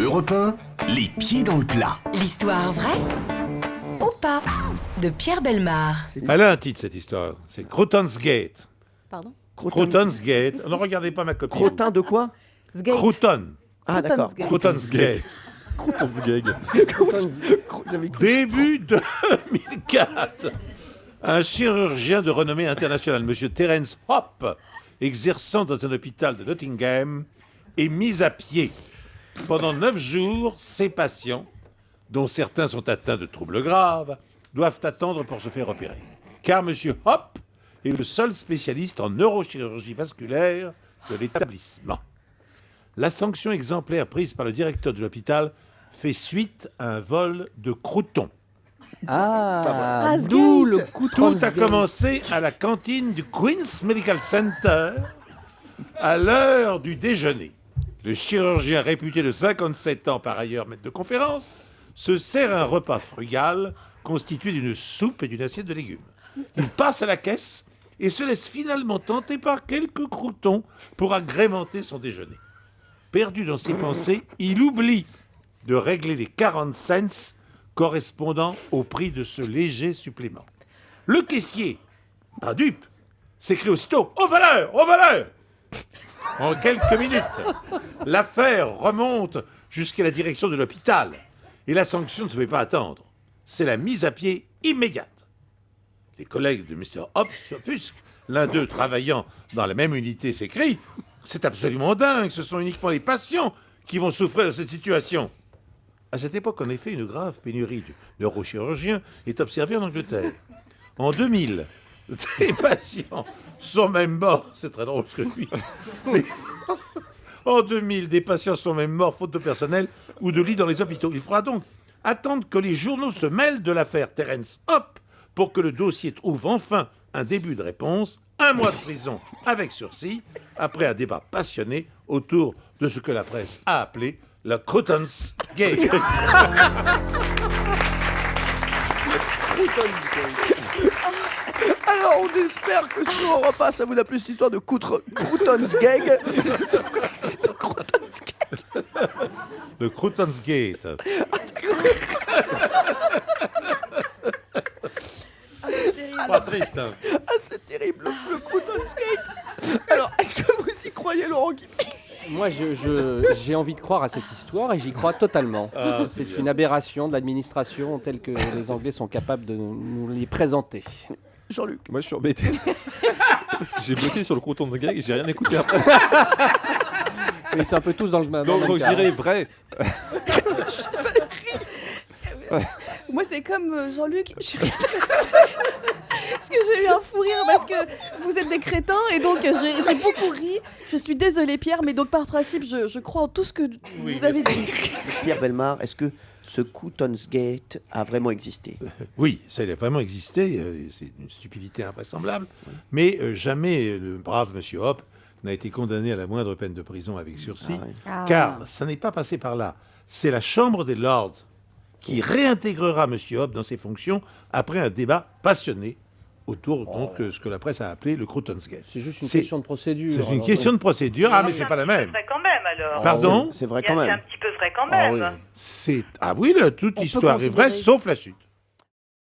Europe 1, les pieds dans le plat. L'histoire vraie ou pas de Pierre Bellemare. Elle a un titre, cette histoire. C'est Croutons Gate. Pardon Croutons Gate. Ne regardez pas ma copine. Crottin de quoi? Sgate. Crouton. Ah d'accord. Croutons Gate. Début 2004. Un chirurgien de renommée internationale, M. Terence Hopp, exerçant dans un hôpital de Nottingham, est mis à pied. Pendant 9 jours, ses patients, dont certains sont atteints de troubles graves, doivent attendre pour se faire opérer. Car M. Hopp est le seul spécialiste en neurochirurgie vasculaire de l'établissement. La sanction exemplaire prise par le directeur de l'hôpital fait suite à un vol de croutons. Ah, d'où le coup Tout a commencé à la cantine du Queen's Medical Center à l'heure du déjeuner. Le chirurgien réputé de 57 ans, par ailleurs maître de conférence, se sert un repas frugal constitué d'une soupe et d'une assiette de légumes. Il passe à la caisse et se laisse finalement tenter par quelques croutons pour agrémenter son déjeuner. Perdu dans ses pensées, il oublie de régler les 40 cents correspondant au prix de ce léger supplément. Le caissier, pas dupe, s'écrie aussitôt « Au voleur! Au voleur !» En quelques minutes, l'affaire remonte jusqu'à la direction de l'hôpital et la sanction ne se fait pas attendre. C'est la mise à pied immédiate. Les collègues de Mr. Hopp s'offusquent. L'un d'eux, travaillant dans la même unité, s'écrie « C'est absolument dingue, ce sont uniquement les patients qui vont souffrir de cette situation. » À cette époque, en effet, une grave pénurie de neurochirurgiens est observée en Angleterre. En 2000, des patients sont même morts. C'est très drôle ce que je dis. En 2000, des patients sont même morts faute de personnel ou de lits dans les hôpitaux. Il faudra donc attendre que les journaux se mêlent de l'affaire Terence Hopp pour que le dossier trouve enfin un début de réponse. 1 mois de prison avec sursis, après un débat passionné autour de ce que la presse a appelé la Croutons Gate. Alors on espère que sur Europe 1, ça vous a plu cette histoire de Croutons Gag. Le Croutons Gate. Pas triste, hein. Ah c'est terrible, le Croutons Gate. Alors est-ce que vous y croyez, Laurent Guy? Moi, j'ai envie de croire à cette histoire et j'y crois totalement. C'est une aberration de l'administration telle que les Anglais sont capables de nous les présenter. Jean-Luc. Moi, je suis embêté. Parce que j'ai bloqué sur le Croutons de Gag et j'ai rien écouté après. Ils sont un peu tous dans le même Donc je cas. dirais vrai. Moi, c'est comme Jean-Luc, je suis rien écouté. Parce que j'ai eu un fou rire parce que vous êtes des crétins et donc j'ai beaucoup ri. Je suis désolée, Pierre, mais donc par principe, je crois en tout ce que vous avez dit. Pierre Bellemare, est-ce que ce Croutons Gate a vraiment existé? Oui, ça il a vraiment existé. C'est une stupidité invraisemblable. Mais jamais le brave monsieur Hopp n'a été condamné à la moindre peine de prison avec sursis. Ah ouais. Car ça n'est pas passé par là. C'est la Chambre des Lords qui réintégrera M. Hopp dans ses fonctions après un débat passionné autour de ce que la presse a appelé le Croutons Gate. C'est juste une question de procédure. C'est une alors, question de procédure. Ah, mais c'est pas la même. C'est vrai quand même, alors. Pardon? C'est vrai C'est quand un même. petit peu vrai quand Ah même. oui. C'est... Ah oui, toute On peut l'histoire est vraie, considérer. sauf la chute.